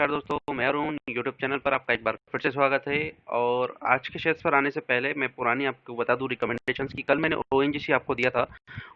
नमस्कार दोस्तों, मैं अरुण यूट्यूब चैनल पर आपका एक बार फिर से स्वागत है। और आज के शेयर्स पर आने से पहले मैं पुरानी आपको बता दूं रिकमेंडेशंस की। कल मैंने ओएनजीसी आपको दिया था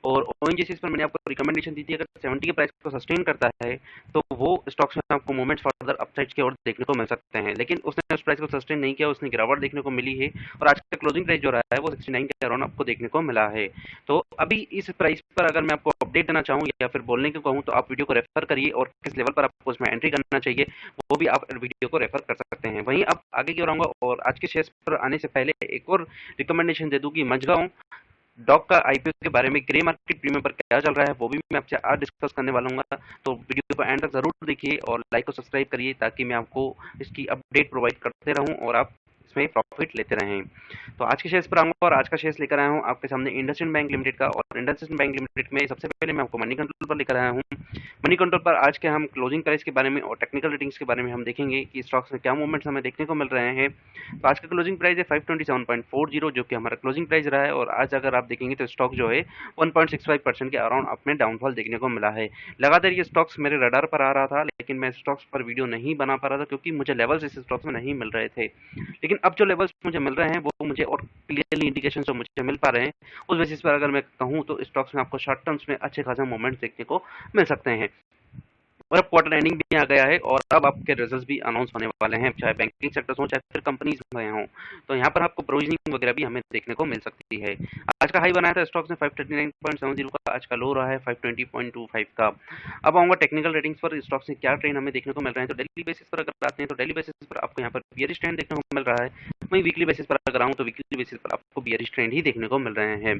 और ओएनजीसी पर मैंने आपको रिकमेंडेशन दी थी, अगर 70 के प्राइस को सस्टेन करता है तो वो स्टॉक्स में आपको मूवमेंट्स फर्दर अपसाइड की ओर देखने को मिल सकते हैं, लेकिन उसने उस प्राइस को सस्टेन नहीं किया, उसने गिरावट देखने को मिली है और आज का क्लोजिंग प्राइस जो रहा है वो 69 के अराउंड आपको देखने को मिला है। तो अभी इस प्राइस पर अगर मैं आपको अपडेट देना चाहूँ या फिर बोलने को कहूँ तो आप वीडियो को रेफर करिए और किस लेवल पर आपको उसमें एंट्री करना चाहिए वो भी आप वीडियो को रेफर कर सकते हैं। वहीं अब आगे की ओर आऊंगा और आज के शेयर्स पर आने से पहले एक और रिकमेंडेशन दे दूं कि मझगांव डॉग का आईपीओ के बारे में ग्रे मार्केट प्रीमियम पर क्या चल रहा है वो भी मैं आपसे आज डिस्कस करने वाला हूँ। तो वीडियो को एंड तक जरूर देखिए और लाइक और सब्सक्राइब करिए ताकि मैं आपको इसकी अपडेट प्रोवाइड करते रहूं और आप इसमें प्रॉफिट लेते रहें। तो आज के शेयर्स पर आऊंगा और आज का शेयर्स लेकर आया हूं आपके सामने इंडसइंड बैंक लिमिटेड का। और इंडसइंड बैंक लिमिटेड में सबसे पहले मैं आपको मनी कंट्रोल पर लेकर आया हूं। मनी कंट्रोल पर आज के हम क्लोजिंग प्राइस के बारे में और टेक्निकल रेटिंग्स के बारे में हम देखेंगे कि स्टॉक्स में क्या मूवमेंट्स हमें देखने को मिल रहे हैं। तो आज का क्लोजिंग प्राइस है 527.40 जो कि हमारा क्लोजिंग प्राइस रहा है। और आज अगर आप देखेंगे तो स्टॉक जो है 1.65% के अराउंड अपने डाउनफॉल देखने को मिला है। लगातार ये स्टॉक्स मेरे रडार पर आ रहा था लेकिन मैं स्टॉक्स पर वीडियो नहीं बना पा रहा था क्योंकि मुझे लेवल्स इस स्टॉक्स में नहीं मिल रहे थे। लेकिन अब जो लेवल्स मुझे मिल रहे हैं वो मुझे और क्लियरली इंडिकेशन जो मुझे मिल पा रहे हैं उस बेसिस पर अगर मैं कहूँ तो स्टॉक्स में आपको शॉर्ट टर्म्स में अच्छे खासा मूवमेंट देखने को मिल सकते हैं। और अब क्वार्टर एंडिंग भी आ गया है और अब आपके रिजल्ट्स भी अनाउंस होने वाले हैं, चाहे बैंकिंग सेक्टर्स हो चाहे फिर कंपनीज में हो। तो यहाँ पर आपको प्रोविजनिंग वगैरह भी हमें देखने को मिल सकती है। आज का हाई बनाया था स्टॉक्स ने 539.70 का, आज का लो रहा है 520.25 का। अब आऊंगा टेक्निकल रेटिंग्स पर स्टॉक्स में क्या ट्रेंड हमें देखने को मिल रहे हैं। तो डेली बेसिस पर अगर आते हैं तो डेली बेसिस पर आपको यहाँ पर बियरिश ट्रेंड देखने को मिल रहा है। वहीं वीकली बेसिस पर अगर आऊँ तो वीकली बेसिस पर आपको बियरिश ट्रेंड ही देखने को मिल रहे हैं।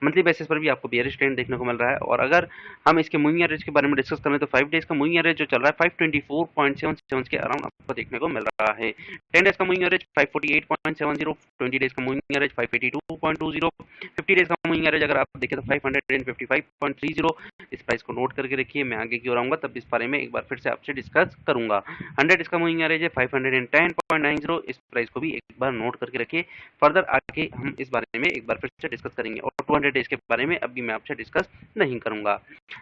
मंथली बेसिस पर भी आपको बियरिश ट्रेंड देखने को मिल रहा है। और अगर हम इसके मूविंग एवरेज के बारे में डिस्कस करें तो 5 डेज का मूविंग एवरेज जो चल रहा है 524.77 के अराउंड आपको देखने को मिल रहा है। 10 डेज का मूविंग एवरेज 548.70, 20 डेज का मूविंग एवरेज 582.20, 50 डेज का मूविंग एवरेज अगर आप देखें तो 555.30। इस प्राइस को नोट करके रखिए, मैं आगे की ओर आऊंगा तब इस बारे में एक बार फिर से आपसे डिस्कस करूंगा। 100 डेज का मूविंग एवरेज है 510.90, इस प्राइस को भी एक बार नोट करके रखिए। फर्दर आगे हम इस बारे में एक बार फिर से डिस्कस करेंगे और 200 डेज के बारे में अभी मैं आपसे डिस्कस नहीं करूंगा।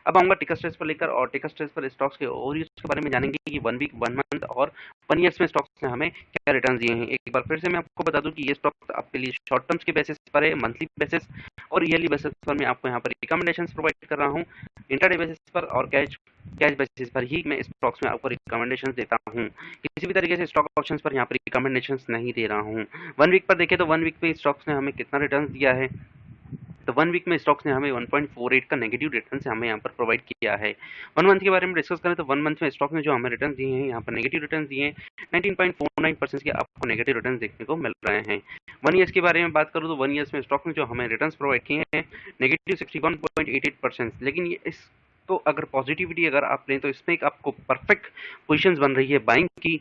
अब आऊंगा टिकर स्ट्रेस पर लेकर और टिकर स्ट्रेस पर स्टॉक्स के ओवरव्यूज के बारे में जानेंगे कि 1 वीक 1 मंथ और 1 ईयर्स में स्टॉक्स ने हमें क्या रिटर्न दिए हैं। एक बार फिर से मैं आपको बता दूं कि ये स्टॉक्स आपके लिए शॉर्ट टर्म्स के बेसिस पर है, मंथली बेसिस और ईयरली बेसिस पर मैं आपको यहाँ पर रिकमेंडेशंस प्रोवाइड कर रहा हूँ। इंट्राडे बेसिस पर और कैश बेसिस पर ही मैं स्टॉक्स में आपको रिकमेंडेशंस देता हूँ। किसी भी तरीके से स्टॉक ऑप्शंस पर यहाँ पर रिकमेंडेशंस नहीं दे रहा हूँ। 1 वीक पर देखें तो 1 वीक में स्टॉक्स ने हमें कितना रिटर्न दिया है। तो 1 वीक में स्टॉक्स ने हमें 1.48 का नेगेटिव रिटर्न से हमें यहाँ पर प्रोवाइड किया है। 1 मंथ के बारे में डिस्कस करें तो 1 मंथ में स्टॉक ने जो हमें रिटर्न दिए हैं यहाँ पर नेगेटिव रिटर्न दिए हैं 19.49% के आपको नेगेटिव रिटर्न देखने को मिल रहे हैं। 1 ईयर्स के बारे में बात करूँ तो 1 ईयर्स में स्टॉक ने जो हमें रिटर्न प्रोवाइड किए हैं नेगेटिव 61.88%। लेकिन ये इस तो अगर पॉजिटिविटी अगर आप लें तो इसमें एक आपको परफेक्ट पोजीशंस बन रही है बाइंग की,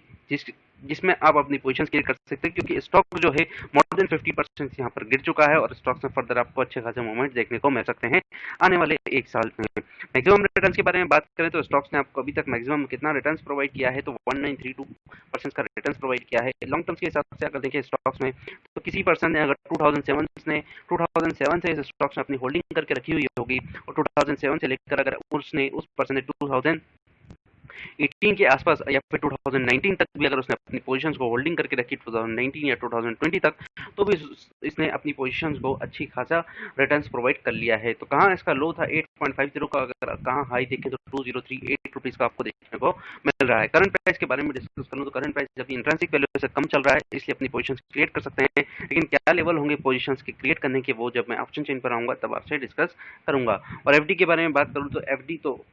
जिसमें आप अपनी पोजीशंस क्लियर कर सकते हैं क्योंकि स्टॉक जो है मोर देन 50% यहाँ पर गिर चुका है और स्टॉक्स में फर्दर आपको अच्छे खासे मूवमेंट देखने को मिल सकते हैं आने वाले एक साल में। मैक्सिमम रिटर्न्स के बारे में बात करें तो स्टॉक्स ने आपको अभी तक मैक्सिमम कितना रिटर्न्स प्रोवाइड किया है तो 1932% का रिटर्न्स प्रोवाइड किया है। लॉन्ग टर्म्स के हिसाब से अगर देखें स्टॉक्स में तो किसी पर्सन ने अगर 2007 से इस स्टॉक्स में अपनी होल्डिंग करके रखी हुई होगी और 2007 से लेकर अगर उसने उस पर्सन ने 2018 के आसपास या फिर 2019 तक भी अगर उसने अपनी पोजीशंस को होल्डिंग करके रखी 2019 या 2020 तक तो भी इसने अपनी पोजीशंस को अच्छी खासा रिटर्न्स प्रोवाइड कर लिया है। तो कहाँ इसका लो था 8.50 का, अगर कहाँ हाई देखें तो 2038 रुपीज का आपको देखने को मिल रहा है। करंट प्राइस के बारे में डिस्कस करूँ तो करंट प्राइस जब इंट्रिंसिक वैल्यू से कम चल रहा है इसलिए अपनी पोजीशंस क्रिएट कर सकते हैं। लेकिन क्या लेवल होंगे पोजीशंस के क्रिएट करने के वो जब मैं ऑप्शन चेन पर आऊंगा तब आपसे डिस्कस करूंगा। और एफडी के बारे में बात करूँ तो एफडी तो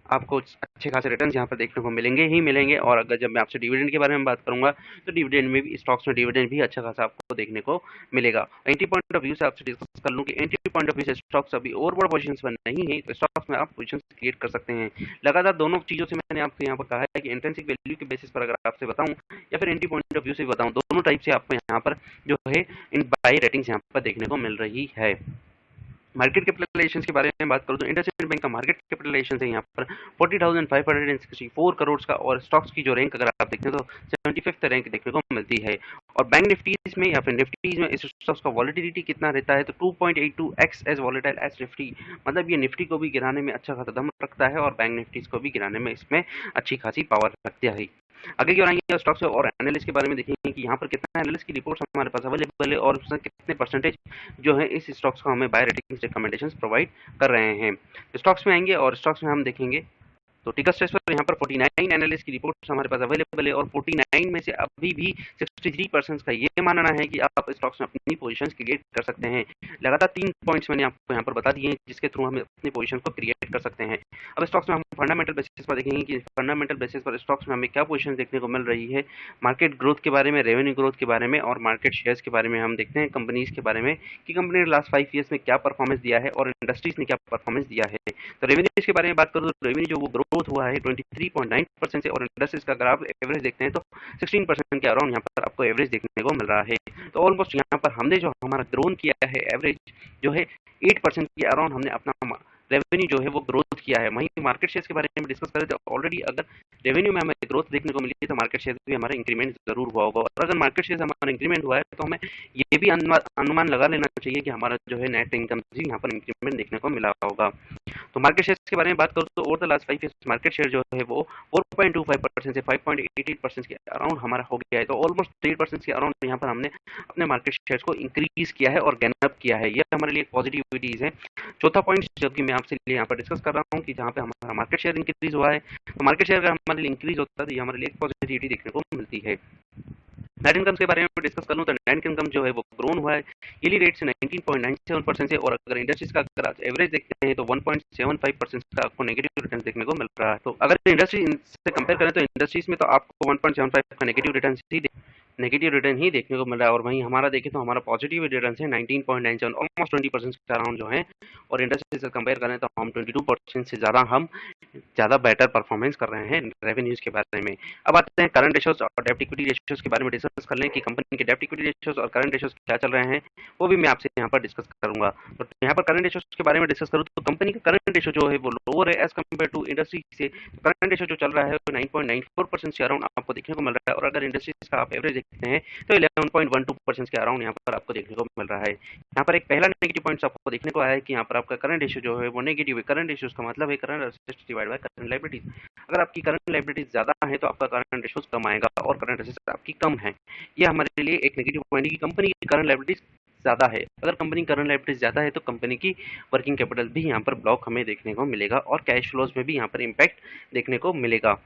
आपको अच्छे खासे रिटर्न्स यहाँ पर देखने को मिलेंगे ही मिलेंगे। और अगर जब मैं आपसे डिविडेंड के बारे में बात करूंगा तो डिविडेंड में भी स्टॉक्स में डिविडेंड भी अच्छा खासा आपको देखने को मिलेगा। एंट्री पॉइंट ऑफ व्यू से आपसे डिस्कस कर लूँ कि एंट्री पॉइंट ऑफ व्यू से स्टॉक्स अभी ओवरबॉट पोजीशंस पर नहीं है तो स्टॉक्स में आप पोजीशंस क्रिएट कर सकते हैं। लगातार दोनों चीज़ों से मैंने आपको यहाँ पर कहा है कि इंट्रिंसिक वैल्यू के बेसिस पर अगर आपसे बताऊँ या फिर एंट्री पॉइंट ऑफ व्यू से बताऊँ, दोनों टाइप से आपको यहाँ पर जो है इन बाई रेटिंग्स यहाँ पर देखने को मिल रही है। मार्केट कैपिटलाइजेशन के बारे में बात करूं तो इंडसइंड बैंक का मार्केट कैपिटलाइजेशन है यहाँ पर 40,564 करोड़ का और स्टॉक्स की जो रैंक अगर आप देखते हैं तो 75th रैंक देखने को मिलती है। और बैंक निफ्टीज में या फिर निफ्टीज में इस स्टॉक्स का वॉलिटिलिटी कितना रहता है तो 2.82x as volatile as Nifty, मतलब ये निफ्टी को भी गिराने में अच्छा खासा दम रखता है और बैंक निफ्टीज को भी गिराने में इसमें अच्छी खासी पावर रखती है। आगे की ओर आएंगे स्टॉक्स और एनालिस्ट के बारे में देखेंगे कि यहाँ पर कितना एनालिस्ट की रिपोर्ट्स हमारे पास अवेलेबल है और उसमें कितने परसेंटेज जो है इस स्टॉक्स को हमें बाय रेटिंग्स रिकमेंडेशंस प्रोवाइड कर रहे हैं। स्टॉक्स में आएंगे और स्टॉक्स में हम देखेंगे तो टिकर स्ट्रेस पर यहाँ पर 49 एनालिस्ट की रिपोर्ट्स हमारे पास अवेलेबल है और 49 में से अभी भी 63% का ये मानना है कि आप स्टॉक्स में अपनी पोजीशंस क्रिएट कर सकते हैं। लगातार 3 पॉइंट्स मैंने आपको यहाँ पर बता दिए हैं जिसके थ्रू हम अपनी पोजीशन को क्रिएट कर सकते हैं। अब स्टॉक्स में हम फंडामेंटल बेसिस पर देखेंगे कि फंडामेंटल बेसिस पर स्टॉक्स में हमें क्या पोजीशन देखने को मिल रही है, मार्केट ग्रोथ के बारे में, रेवेन्यू ग्रोथ के बारे में और मार्केट शेयर्स के बारे में हम देखते हैं, कंपनीज के बारे में कि कंपनी ने लास्ट 5 ईयर्स में क्या परफॉर्मेंस दिया है और इंडस्ट्रीज ने क्या परफॉर्मेंस दिया है। तो रेवेन्यू के बारे में बात करूँ तो रेवेन्यू जो वो ग्रोथ हुआ है 23.9% से और इंडस्ट्रीज का अगर आप एवरेज देखते हैं तो 16% के अराउंड यहाँ पर आपको एवरेज देखने को मिल रहा है। तो ऑलमोस्ट यहाँ पर हमने जो हमारा ग्रोन किया है एवरेज जो है 8% के अराउंड हमने अपना रेवेन्यू जो है वो ग्रोथ किया है। वहीं मार्केट शेयर के बारे में डिस्कस करें तो ऑलरेडी अगर रेवेन्यू में हमें ग्रोथ देखने को मिली तो मार्केट शेयर भी हमारा इंक्रीमेंट जरूर हुआ होगा और अगर मार्केट शेयर हमारा इंक्रीमेंट हुआ है तो हमें ये भी अनुमान लगा लेना चाहिए कि हमारा जो है नेट इनकम भी यहाँ पर इंक्रीमेंट देखने को मिला होगा। तो मार्केट शेयर के बारे में बात करूँ तो over the last 5 years market share जो है वो 4.25% से 5.88% के अराउंड हमारा हो गया है। तो ऑलमोस्ट 3% के अराउंड यहाँ पर हमने अपने मार्केट शेयर को इंक्रीज किया है और गेन अप किया है। यह हमारे लिए पॉजिटिविटीज है। चौथा पॉइंट जो कि मैं आपसे यहाँ पर डिस्कस कर रहा हूँ कि जहाँ पे हमारा मार्केट शेयर इंक्रीज हुआ है तो मार्केट शेयर अगर हमारे लिए इंक्रीज होता है तो ये हमारे लिए पॉजिटिविटी देखने को मिलती है। नेट इनकम के बारे में डिस्कस कर लूँ तो नेट इनकम जो है वो ग्रोन हुआ है ईयरली रेट से 19.97% से और अगर इंडस्ट्रीज का अगर आज एवरेज देखते हैं तो 1.75% का आपको नेगेटिव रिटर्न देखने को मिल रहा है। तो अगर इंडस्ट्री से कंपेयर करें तो इंडस्ट्रीज में तो आपको 1.75 का नेगेटिव रिटर्न ही देखने को मिल रहा है और वहीं हमारा देखें तो हमारा पॉजिटिव रिटर्न है 19.97 ऑलमोस्ट 20% के अराउंड जो है और इंडस्ट्री से कंपेयर करें तो हम 22% से ज़्यादा बेटर परफॉर्मेंस कर रहे हैं रेवेन्यूज के बारे में। अब आते हैं करंट रेशियोज और डेब्ट इक्विटी रेशियोज के बारे में डिस्कस कर लें कि कंपनी के डेब्ट इक्विटी रेशियोज और करंट रेशियोज क्या चल रहे हैं वो भी मैं आपसे यहाँ पर डिस्कस करूंगा। तो यहाँ पर करंट रेशियोज के बारे में डिस्कस करूँ तो कंपनी का करंट रेशियो जो है वो लोअर है एज कम्पेयर टू इंडस्ट्री से। करंट रेशियो जो चल रहा है वो 9.94% के अराउंड आपको देखने को मिल रहा है और अगर इंडस्ट्रीज का आप एवरेज देखते हैं तो 11.12% के अराउंड यहाँ पर आपको देखने को मिल रहा है। यहाँ पर एक पहला नेगेटिव पॉइंट आपको देखने को आया है कि यहाँ पर आपका करंट रेशियो जो है वो नेगेटिव है। करंट रेशियो का मतलब है current assets divide by current liabilities. अगर आपकी करंट लायबिलिटीज ज्यादा है तो आपका करंट रेशियो कम आएगा और करंट असेट्स आपकी कम है। ये हमारे लिए एक नेगेटिव पॉइंट है कि कंपनी की करंट लायबिलिटीज ज्यादा है। अगर कंपनी करंट लायबिलिटीज ज्यादा है तो कंपनी की वर्किंग कैपिटल भी यहाँ पर ब्लॉक हमें देखने को मिलेगा और कैश फ्लोज में भी यहाँ पर इम्पैक्ट देखने को मिलेगा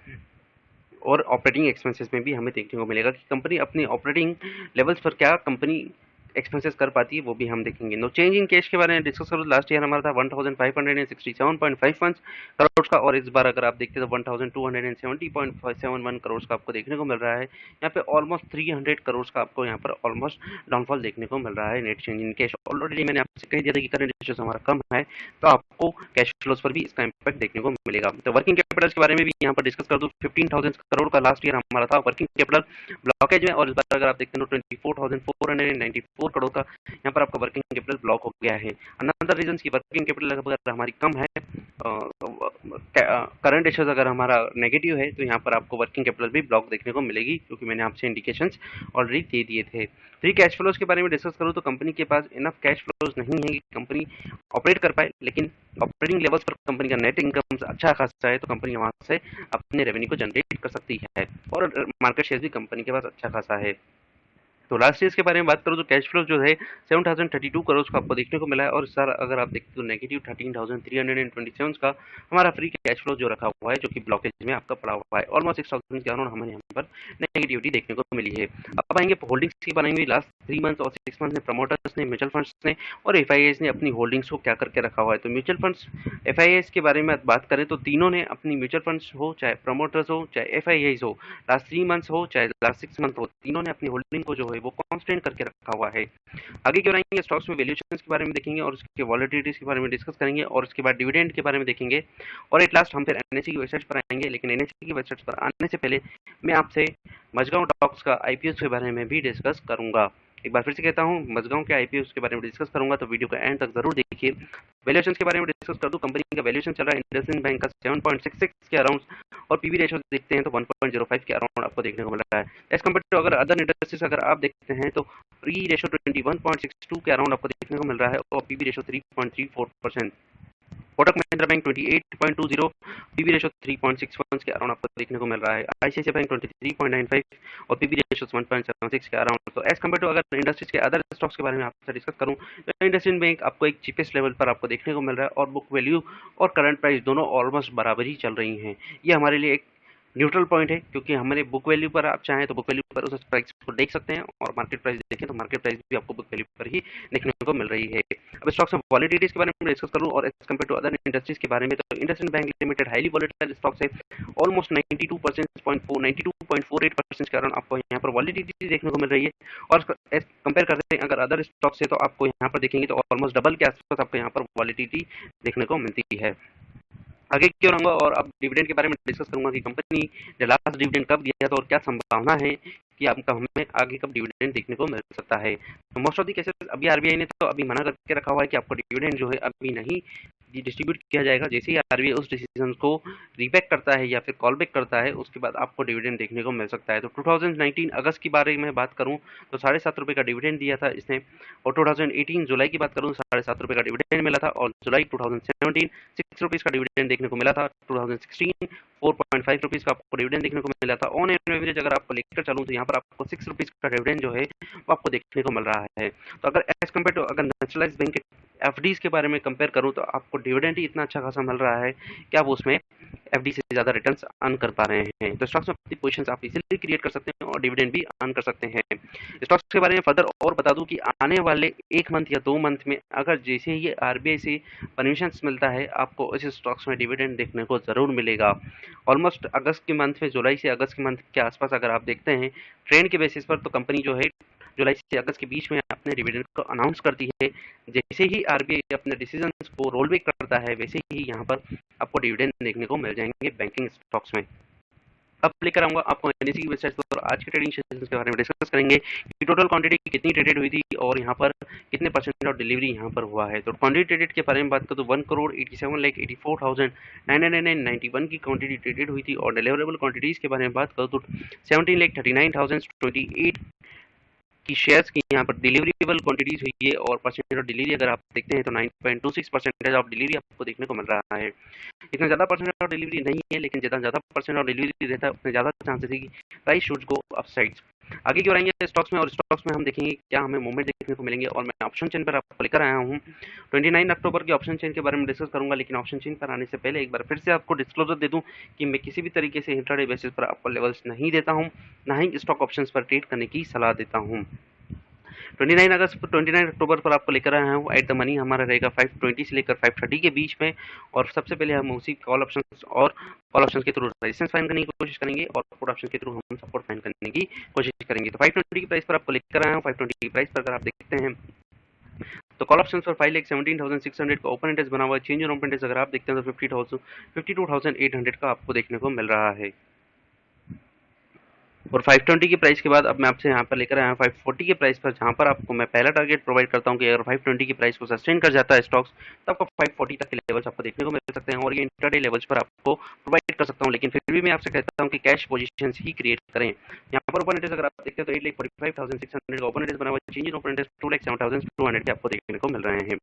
और ऑपरेटिंग एक्सपेंसेस में भी हमें देखने को मिलेगा कि कंपनी अपनी ऑपरेटिंग लेवल्स पर क्या कंपनी एक्सपेंसेस कर पाती है वो भी हम देखेंगे। नो चेंज इन कैश के बारे में डिस्कस करो लास्ट ईयर हमारा था 1567.51 करोड़ का और इस बार अगर आप देखते हैं तो 1270.71 करोड़ का आपको देखने को मिल रहा है। यहाँ पे ऑलमोस्ट 300 करोड़ का आपको यहाँ पर ऑलमोस्ट डाउनफॉल देखने को मिल रहा है net change in cash. Already मैंने आपसे कह दिया था कि करंट रेशियो हमारा कम है तो आपको कैश फ्लोज पर भी इसका इम्पैक्ट देखने को मिलेगा। तो वर्किंग कैपिटल के बारे में भी यहाँ पर डिस्कस कर दो 15,000 करोड़ का लास्ट ईयर हमारा था वर्किंग कैपिटल ब्लॉकेज में और इस बार अगर आप देखते हैं तो 24,494 करोड़ का यहाँ पर आपका वर्किंग कैपिटल ब्लॉक हो गया है। अनदर रीजन की वर्किंग कैपिटल अगर हमारी कम है करंट रेशियोज अगर हमारा नेगेटिव है तो यहाँ पर आपको वर्किंग कैपिटल भी ब्लॉक देखने को मिलेगी क्योंकि मैंने आपसे इंडिकेशंस ऑलरेडी दे दिए थे। फ्री कैश फ्लोज के बारे में डिस्कस करूँ तो कंपनी के पास इनफ कैश फ्लोज नहीं है कि कंपनी ऑपरेट कर पाए लेकिन ऑपरेटिंग लेवल्स पर कंपनी का नेट इनकम अच्छा खासा है तो कंपनी वहां से अपने रेवेन्यू को जनरेट कर सकती है और मार्केट शेयर भी कंपनी के पास अच्छा खासा है। तो लास्ट ईयर के बारे में बात करूँ तो कैश फ्लो जो है 7,032 करोड़ का आपको देखने को मिला है और सर अगर आप देखते तो नेगेटिव 13,327 का हमारा फ्री कैश फ्लो जो रखा हुआ है जो कि ब्लॉकेज में आपका पड़ा हुआ है। ऑलमोस्ट 6,000 के अराउंड हमें यहाँ पर नेगेटिविटी देखने को मिली है। अब आएंगे होल्डिंग्स की बनाएंगे लास्ट 3 मंथ्स और 6 मंथ्स में प्रमोटर्स ने म्यूचुअल फंड्स ने और एफआईएस ने अपनी होल्डिंग्स को क्या करके रखा हुआ है। तो म्यूचुअल फंड्स एफआईएस के बारे में बात करें तो तीनों ने अपनी म्यूचुअल फंड्स हो चाहे प्रमोटर्स हो चाहे एफआईएस हो लास्ट 3 मंथ्स हो चाहे लास्ट 6 मंथ हो तीनों ने अपनी होल्डिंग को जो है वो कांस्टेंट करके रखा हुआ है। आगे क्यों आएंगे स्टॉक्स में वैल्यूएशंस के बारे में देखेंगे और उसके वॉलेटिलिटीज के बारे में डिस्कस करेंगे और उसके बाद डिविडेंड के बारे में देखेंगे और एट लास्ट हम फिर एनएससी की वेबसाइट पर आएंगे। लेकिन एनएससी की वेबसाइट पर आने से पहले मैं आपसे मझगांव डॉक्स का आईपीओ के बारे में भी डिस्कस करूंगा। एक बार फिर से कहता हूं मझगांव के आईपीओ के बारे में डिस्कस करूंगा तो वीडियो का एंड तक जरूर देखिए। वैल्यूएशन के बारे में डिस्कस कर दूं कंपनी का वैल्यूएशन चल रहा है इंडसइंड बैंक का 7.66 के अराउंड और पीवी रेशियो देखते हैं तो 1.05 के अराउंड आपको देखने को मिल रहा है। एज कम्पेयर टू अगर अदर इंडस्ट्रीज अगर आप देखते हैं तो पी रेशियो 21.62 के अराउंड आपको देखने को मिल रहा है और PV ratio 3.34%। Kotak Mahindra bank 28.20, PB ratio 3.61 के अराउंड आपको देखने को मिल रहा है। आईसीआईसीआई बैंक 23.95 और पीबी रेशो 1.76 के अराउंड। तो एज कम्पेयर टू अगर इंडस्ट्रीज के अदर स्टॉक्स के बारे में आपसे डिस्कस करूं तो इंडस्ट्रियल बैंक आपको एक चीपेस्ट लेवल पर आपको देखने को मिल रहा है और बुक वैल्यू और करंट प्राइस दोनों ऑलमोस्ट बराबर ही चल रही हैं। ये हमारे लिए एक न्यूट्रल पॉइंट है, क्योंकि हमारे बुक वैल्यू पर आप चाहें तो बुक वैल्यू पर उस प्राइस को देख सकते हैं और मार्केट प्राइस देखें तो मार्केट प्राइस भी आपको बुक वैल्यू पर ही देखने को मिल रही है। अब स्टॉक्स में वॉलेटिलिटीज के बारे में डिस्कस करूं और as compared to other industries के बारे में, तो IndusInd bank limited highly volatile stocks है। ऑलमोस्ट 92.48% के कारण आपको यहाँ पर वॉलेटिलिटी देखने को मिल रही है। और कंपेयर करते हैं अगर अदर स्टॉक से, तो आपको यहाँ पर देखेंगे तो ऑलमोस्ट डबल के आसपास आपको यहाँ पर वॉलेटिलिटी देखने को मिलती है। आगे क्यों रहूंगा और अब डिविडेंड के बारे में डिस्कस करूंगा कि कंपनी ने लास्ट डिविडेंड कब दिया था और क्या संभावना है कि आपका हमें आगे कब डिविडेंड देखने को मिल सकता है। तो मोस्ट ऑफ दी केसेस अभी आरबीआई ने तो अभी मना करके रखा हुआ है कि आपको डिविडेंड जो है अभी नहीं डिस्ट्रीब्यूट किया जाएगा। जैसे ही आरबीआई उस डिसीजन को रीबैक करता है या फिर कॉल बैक करता है, उसके बाद आपको डिविडेंड देखने को मिल सकता है। तो 2019 अगस्त की बारे में बात करूं तो 7.5 रुपये का डिविडेंड दिया था इसने, और 2018 जुलाई की बात करूं तो 7.5 रुपये का डिविडेंड मिला था, और जुलाई 2017 6 रुपीज का डिविडेंड देखने को मिला था। 2016 4.5 रुपीज का आपको डिविडेंड देखने को मिला था। ऑन एवरेज अगर आपको लेकर चलूं तो यहाँ पर आपको 6 रुपीज का डिविडेंड जो है वो आपको देखने को मिल रहा है। तो अगर एज कम्पेयर टू अगर नेशनलाइज्ड बैंक के एफडीज के बारे में कंपेयर करूं तो आपको डिविडेंड ही इतना अच्छा खासा मिल रहा है कि आप उसमें एफडी से ज्यादा रिटर्न्स अर्न कर पा रहे हैं। तो स्टॉक्स में अपनी पोजीशंस आप इजीली क्रिएट कर सकते हैं और डिविडेंड भी अर्न कर सकते हैं। स्टॉक्स के बारे में फर्दर और बता दूं कि आने वाले 1 मंथ या 2 मंथ में अगर जैसे ही आरबीआई से परमिशन मिलता है, आपको इस स्टॉक्स में डिविडेंड देखने को जरूर मिलेगा। ऑलमोस्ट अगस्त के मंथ में, जुलाई से अगस्त के मंथ के आसपास अगर आप देखते हैं ट्रेंड के बेसिस पर, तो कंपनी जो है जुलाई से अगस्त के बीच में अपने डिविडेंड को अनाउंस करती है। जैसे ही आरबीआई अपने डिसीजन को रोल बैक करता है, वैसे ही यहाँ पर आपको डिविडेंड देखने को मिल जाएंगे बैंकिंग स्टॉक्स में। अब लेकर आऊंगा आपको एनएसई की वेबसाइट पर आज के ट्रेडिंग सेशंस के बारे में डिस्कस करेंगे कि टोटल क्वांटिटी कितनी ट्रेडेड हुई थी और यहाँ पर कितने परसेंट ऑफ डिलीवरी यहाँ पर हुआ है। तो क्वांटिटी ट्रेडेड के बारे में बात करूँ तो 1,87,84,991 की क्वांटिटी ट्रेडेड हुई थी, और डिलीवरेबल क्वांटिटीज के बारे में बात करूँ तो 17,39,028 की शेयर्स की यहाँ पर डिलीवरेबल क्वांटिटीज हुई है, और परसेंट ऑफ डिलीवरी अगर आप देखते हैं तो 9.26% ऑफ डिलीवरी आपको देखने को मिल रहा है। इतना ज़्यादा परसेंट ऑफ डिलीवरी नहीं है, लेकिन जितना ज़्यादा परसेंट ऑफ डिलीवरी रहता है उतने ज़्यादा चांसेस है कि प्राइस शुड गो अपसाइड। आगे क्यों रहेंगे स्टॉक्स में, और स्टॉक्स में हम देखेंगे क्या हमें मूवमेंट देखने को मिलेंगे। और मैं ऑप्शन चेन पर आपको लेकर आया हूँ 29 अक्टूबर के ऑप्शन चेन के बारे में डिस्कस करूंगा, लेकिन ऑप्शन चेन पर आने से पहले एक बार फिर से आपको डिस्क्लोजर दे दूं कि मैं किसी भी तरीके से इंट्राडे बेसिस पर आपको लेवल्स नहीं देता हूं, ना ही स्टॉक ऑप्शंस पर ट्रेड करने की सलाह देता हूं। 29 अक्टूबर पर आपको लेकर आया हूँ एट द मनी हमारा रहेगा 520 से लेकर 530 के बीच में, और सबसे पहले हम उसी कॉल ऑप्शन के थ्रू रेजिस्टेंस फाइंड करने की कोशिश करेंगे और पुट ऑप्शन के थ्रू हम सपोर्ट फाइंड करने की कोशिश करेंगे। तो 520 की प्राइस पर आपको लेकर आया हूँ। 520 की प्राइस पर अगर आप देखते हैं तो कॉल ऑप्शन पर 5,17,600 का ओपन इंटरेस्ट बना हुआ है। चेंज इन ओपन इंटरेस्ट अगर आप देखते हैं तो 52,800 का आपको देखने को मिल रहा है। और 520 की प्राइस के बाद अब मैं आपसे यहाँ पर लेकर आया हूँ 540 के प्राइस पर, जहाँ पर आपको मैं पहला टारगेट प्रोवाइड करता हूँ कि अगर 520 की प्राइस को सस्टेन कर जाता है स्टॉक्स, तो आपको 540 तक के लेवल्स आपको देखने को मिल सकते हैं, और ये इंटरडे लेवल्स पर आपको प्रोवाइड कर सकता हूँ। लेकिन फिर भी मैं आपसे कहता हूँ कि कैश पोजीशन ही क्रिएट करें। यहाँ पर ओपन इंटरेस्ट अगर आप देखते हैं तो 8,45,600 का ओपन इंटरेस्ट बना हुआ है। चेंज इन ओपन इंटरेस्ट 2,07,200 के आपको देखने को मिल रहे हैं।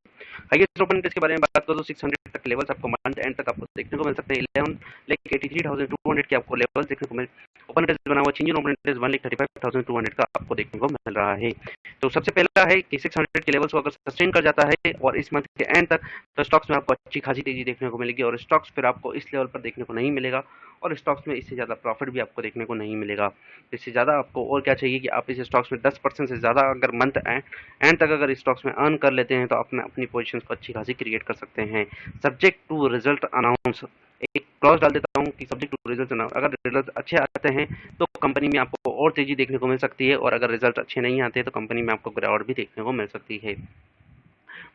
हाईएस्ट ओपन इंटरेस्ट के बारे में बात करो तो 600 तक लेवल्स आपको मंथ एंड तक आपको देखने को मिल सकते हैं। 11,83,200 के आपको लेवल्स देखने को मिल ओपन इंटरेस्ट बना हुआ। चेंज इन ओपन इंटरेस्ट 1,35,200 का आपको देखने को मिल रहा है। तो सबसे पहला है कि 600 के लेवल्स को अगर सस्टेन कर जाता है और इस मंथ के एंड तक, तो स्टॉक्स में आपको अच्छी खासी तेजी देखने को मिलेगी, और स्टॉक्स फिर आपको इस लेवल पर देखने को नहीं मिलेगा, और स्टॉक्स में इससे ज़्यादा प्रॉफिट भी आपको देखने को नहीं मिलेगा। इससे ज़्यादा आपको और क्या चाहिए कि आप इस स्टॉक्स में 10% से ज़्यादा अगर मंथ एंड तक अगर स्टॉक्स में अर्न कर लेते हैं तो आप अपनी पोजीशन को अच्छी खासी क्रिएट कर सकते हैं। सब्जेक्ट टू रिजल्ट अनाउंस, एक क्लॉज डाल देता हूँ कि सब्जेक्ट टू रिजल्ट अनाउंस, अगर रिजल्ट अच्छे आते हैं तो कंपनी में आपको और तेजी देखने को मिल सकती है, और अगर रिजल्ट अच्छे नहीं आते तो कंपनी में आपको गिरावट भी देखने को मिल सकती है।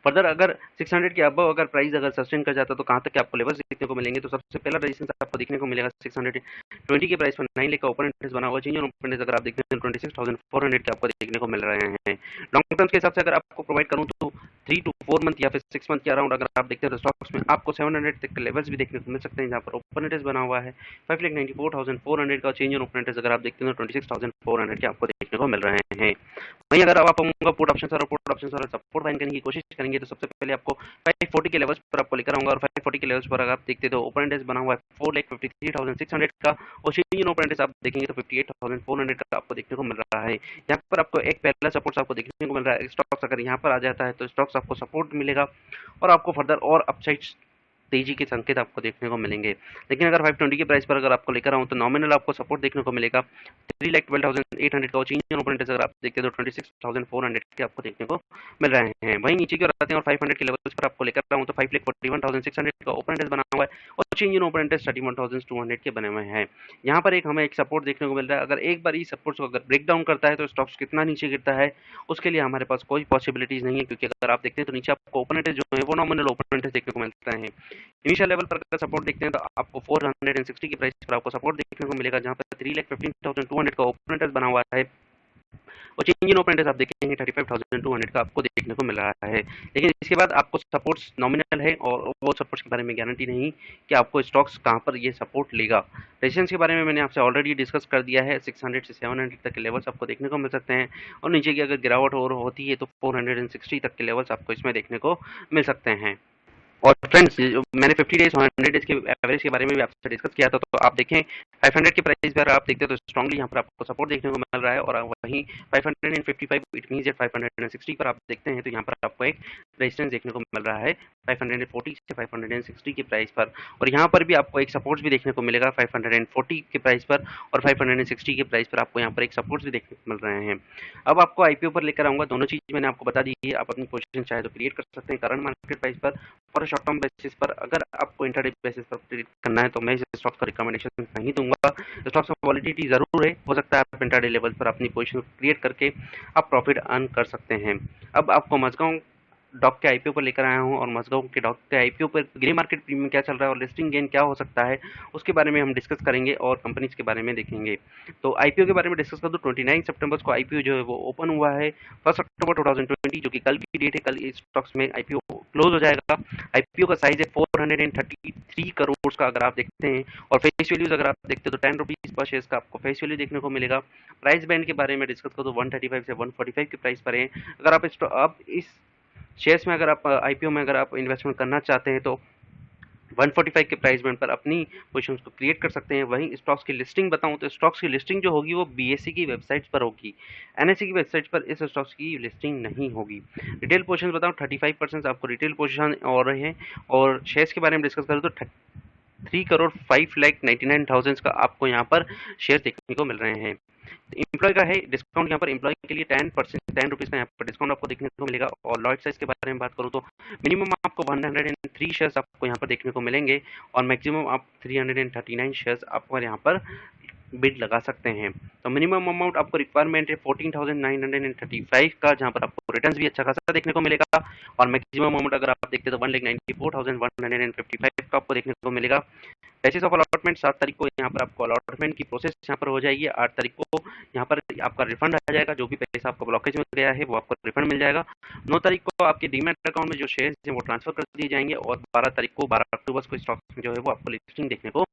फर्दर अगर 600 के अबव अगर प्राइस अगर सस्टेन कर जाता तो कहाँ तक के आपको लेवल्स देखने को मिलेंगे। तो सबसे पहला रेजिस्टेंस आपको देखने को मिलेगा 620 के प्राइस पर 9 लेकर ओपन इंटरेस्ट बना हुआ। चेंज इन ओपन इंटरेस्ट अगर आप देखते हैं 26,400 के आपको देखने को मिल रहे हैं। लॉन्ग टर्म के हिसाब से अगर आपको प्रोवाइड करूँ तो 3 to 4 मंथ या फिर 6 मंथ के अराउंड अगर आप देखते हैं तो स्टॉक्स में आपको 700 तक के लेवल्स भी देखने को मिल सकते हैं, जहाँ पर ओपन इंटरेस्ट बना हुआ है 5,94,400 का। चेंज इन ओपन इंटरेस्ट अगर आप देखते हैं तो 26,400 के आपको देखने को मिल रहे हैं। वहीं अगर आप पुट ऑप्शन और पुट ऑप्शन और सपोर्ट फाइंड करने की कोशिश करेंगे देखेंगे तो सबसे पहले आपको 540 के लेवल्स पर आपको लेकर आऊंगा और 540 के लेवल्स पर अगर आप देखते तो ओपन इंटरेस्ट बना हुआ है 4,53,600 का और चेंज इन ओपन इंटरेस्ट आप देखेंगे तो 58,400 का आपको देखने को मिल रहा है। यहाँ पर आपको एक पहला सपोर्ट आपको देखने को मिल रहा है। स्टॉक्स अगर यहाँ पर आ जाता है तो स्टॉक्स आपको सपोर्ट मिलेगा और आपको फर्दर और अपसाइड तेजी के संकेत आपको देखने को मिलेंगे। लेकिन अगर 520 के प्राइस पर अगर आपको लेकर आऊँ तो नॉमिनल आपको सपोर्ट देखने को मिलेगा 3,12,800 का और चेंज इन ओपन इंटरेस्ट अगर आप देखते हैं तो 26,400 के आपको देखने को मिल रहे हैं। वहीं नीचे की ओर आते हैं और 500 के लेवल्स पर आपको लेकर आऊँ तो 5,41,600 का ओपन इंटरेस्ट बना हुआ है और चेंज इन ओपन इंटरेस्ट 31,200 के बने हुए हैं। यहाँ पर एक हमें एक सपोर्ट देखने को मिल रहा है। अगर एक बार इस सपोर्ट को अगर ब्रेक डाउन करता है तो स्टॉक्स कितना नीचे गिरता है उसके लिए हमारे पास कोई पॉसिबिलिटीज नहीं है, क्योंकि अगर आप देखते हैं तो नीचे आपको ओपन इंटरेस्ट जो है वो नॉमिनल ओपन इंटरेस्ट देखने को मिलता है। इनिशियल लेवल पर अगर सपोर्ट देखते हैं तो आपको 460 की प्राइस पर आपको सपोर्ट देखने को मिलेगा, जहां पर 3,15,200 का ओपन इंटरेस्ट बना हुआ है और चेंज इन ओपन इंटरेस्ट आप देखेंगे 35,200 का आपको देखने को मिल रहा है। लेकिन इसके बाद आपको सपोर्ट्स नॉमिनल है और वो सपोर्ट्स के बारे में गारंटी नहीं कि आपको स्टॉक्स कहां पर ये सपोर्ट लेगा। रेजिस्टेंस के बारे में मैंने आपसे ऑलरेडी डिस्कस कर दिया है। 600 से 700 तक के लेवल्स आपको देखने को मिल सकते हैं और नीचे की अगर गिरावट और होती है तो 460 तक के लेवल्स आपको इसमें देखने को मिल सकते हैं। और फ्रेंड्स मैंने 50 डेज और 100 डेज के एवरेज के बारे में भी आपसे डिस्कस किया था, तो आप देखें 500 के प्राइस पर आप देखते हो तो स्ट्रांगली यहाँ पर आपको सपोर्ट देखने को मिल रहा है और वहीं 555 इट मींस 560 पर आप देखते हैं तो यहाँ पर आपको एक रेजिस्टेंस देखने को मिल रहा है 540 से 560 के प्राइस पर और यहाँ पर भी आपको एक सपोर्ट भी देखने को मिलेगा 540 के प्राइस पर और 560 के प्राइस पर आपको यहाँ पर एक सपोर्ट भी देखने को मिल रहे हैं। अब आपको आईपीओ पर लेकर आऊंगा, दोनों चीज मैंने आपको बता दी है। आप अपनी पोजीशन चाहे तो क्रिएट कर सकते हैं करंट मार्केट प्राइस पर और शॉर्ट टर्म बेसिस पर। अगर आपको इंटरडे बेसिस पर ट्रेड करना है तो मैं इस स्टॉक का रिकमेंडेशन नहीं दूंगा। स्टॉक्स में वॉलिडिटी जरूर है, हो सकता है आप इंटरडे लेवल पर अपनी पोजीशन क्रिएट करके आप प्रॉफिट अर्न कर सकते हैं। अब आपको मजगांव डॉक के आईपीओ पर लेकर आया हूं और मजगांव के डॉक के आईपीओ पर ग्रे मार्केट प्रीमियम क्या चल रहा है और लिस्टिंग गेन क्या हो सकता है उसके बारे में हम डिस्कस करेंगे और कंपनीज के बारे में देखेंगे। तो आईपीओ के बारे में डिस्कस कर दूं, 29 सितंबर को आईपीओ जो है वो ओपन हुआ है। 1 अक्टूबर 2020 जो कि कल की डेट है, कल इस स्टॉक्स में आईपीओ क्लोज हो जाएगा। आईपीओ का साइज है 433 करोड़ का अगर आप देखते हैं और फेस वैल्यूज अगर आप देखते हैं तो 10 रुपीज पर शेयर का आपको फेस वैल्यू देखने को मिलेगा। प्राइस बैंड के बारे में डिस्कस करो तो 135 से 145 के प्राइस पर है। अगर आप इस शेयर्स में अगर आप आईपीओ में अगर आप इन्वेस्टमेंट करना चाहते हैं तो 145 के प्राइस बैंड पर अपनी पोजीशंस को क्रिएट कर सकते हैं। वहीं स्टॉक्स की लिस्टिंग बताऊं तो स्टॉक्स की लिस्टिंग जो होगी वो बीएसई की वेबसाइट पर होगी, एनएसई की वेबसाइट पर इस स्टॉक्स की लिस्टिंग नहीं होगी। रिटेल पोजीशन बताऊं 35% आपको रिटेल पोजीशन और रहे हैं और शेयर्स के बारे में डिस्कस करें तो 3,05,99,000 का आपको यहाँ पर शेयर देखने को मिल रहे हैं। एम्प्लॉय का है डिस्काउंट, यहाँ पर एम्प्लॉय के लिए 10% का यहाँ पर डिस्काउंट आपको देखने को मिलेगा। और लॉट साइज के बारे में बात करूँ तो मिनिमम आपको 103 शेयर्स आपको यहाँ पर देखने को मिलेंगे और मैक्सिमम आप 339 शेयर्स आपको यहाँ पर बिड लगा सकते हैं। तो मिनिमम अमाउंट आपको रिक्वायरमेंट है 14,935 का, जहां पर आपको रिटर्न्स भी अच्छा खासा देखने को मिलेगा और मैक्सिमम अमाउंट अगर आप देखते हैं तो 1,94,155 का आपको देखने को मिलेगा। बेसिस ऑफ अलॉटमेंट 7 तारीख को यहाँ पर आपको अलॉटमेंट की प्रोसेस यहाँ पर हो जाएगी। 8 तारीख को यहाँ पर आपका रिफंड आ जाएगा, जो भी पैसा आपका ब्लॉकेज में गया है वो आपको रिफंड मिल जाएगा। 9 तारीख को आपके डीमैट अकाउंट में जो शेयर्स हैं वो ट्रांसफर कर दिए जाएंगे और 12 तारीख को 12 अक्टूबर को स्टॉक में जो है वो आपको लिस्टिंग देखने को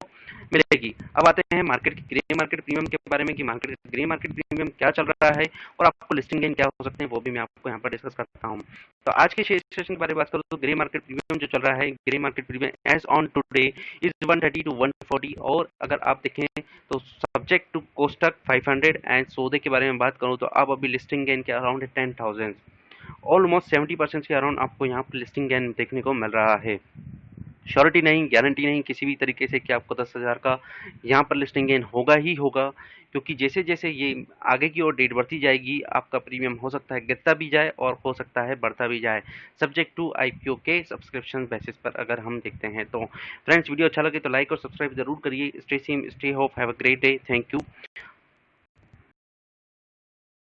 मिलेगी। अब आते हैं मार्केट की ग्रे मार्केट प्रीमियम के बारे में कि मार्केट ग्रे मार्केट प्रीमियम क्या चल रहा है और आपको लिस्टिंग गेन क्या हो सकते हैं वो भी मैं आपको यहाँ पर डिस्कस करता हूँ। तो आज के शेयर सेशन के बारे में बात करूँ तो ग्रे मार्केट प्रीमियम जो चल रहा है, grey market premium as on today is 130 to 140 और अगर आप देखें तो सब्जेक्ट टू कोस्टक 500 एंड सौदे के बारे में बात करूं तो अब अभी लिस्टिंग गेन के अराउंड 10,000 ऑलमोस्ट 70% के अराउंड आपको यहाँ पर लिस्टिंग गेन देखने को मिल रहा है। श्योरिटी नहीं, गारंटी नहीं किसी भी तरीके से कि आपको 10,000 का यहाँ पर लिस्टिंग गेन होगा ही होगा, क्योंकि जैसे जैसे ये आगे की ओर डेट बढ़ती जाएगी आपका प्रीमियम हो सकता है गिरता भी जाए और हो सकता है बढ़ता भी जाए, सब्जेक्ट टू आईपीओ के सब्सक्रिप्शन बेसिस पर अगर हम देखते हैं। तो फ्रेंड्स वीडियो अच्छा लगे तो लाइक और सब्सक्राइब जरूर करिए। Stay same, stay hope, have a great day, thank you.